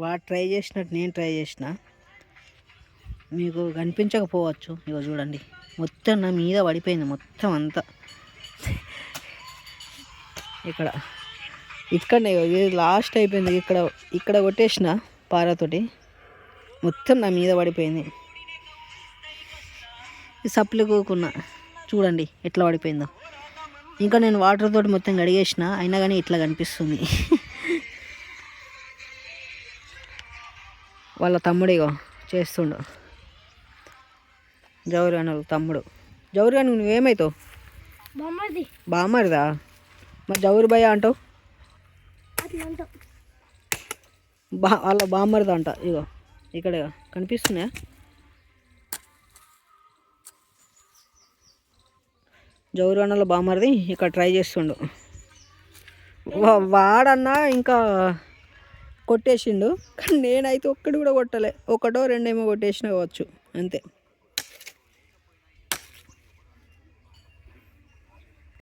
వాడు ట్రై చేసినట్టు నేను ట్రై చేసిన. మీకు కనిపించకపోవచ్చు. ఇగో చూడండి, మొత్తం నా మీద పడిపోయింది మొత్తం అంతా. ఇక్కడనే ఇది లాస్ట్ అయిపోయింది. ఇక్కడ కొట్టేసిన పారతోటి, మొత్తం నా మీద పడిపోయింది. ఈ సప్లి కూకున్నా చూడండి ఎట్లా పడిపోయిందో. ఇంకా నేను వాటర్ తోటి మొత్తం కడిగేసిన, అయినా కానీ ఇట్లా కనిపిస్తుంది. వాళ్ళ తమ్ముడిగో చేస్తుండు, జౌరి అని వాళ్ళ తమ్ముడు. జౌరి అని నువ్వేమవుతావు? బామ్మరిదా? మరి జౌరి భయ్య అంటావు? వాళ్ళ బామ్మరిదా అంట. ఇగో ఇక్కడ కనిపిస్తున్నాయా? జౌరి అన్నలో బామ్మరిది ఇక్కడ ట్రై చేస్తుండు. వాడన్నా ఇంకా కొట్టేసిండు, కానీ నేనైతే ఒక్కటి కూడా కొట్టలే. ఒకటో రెండేమో కొట్టేసిన కావచ్చు అంతే.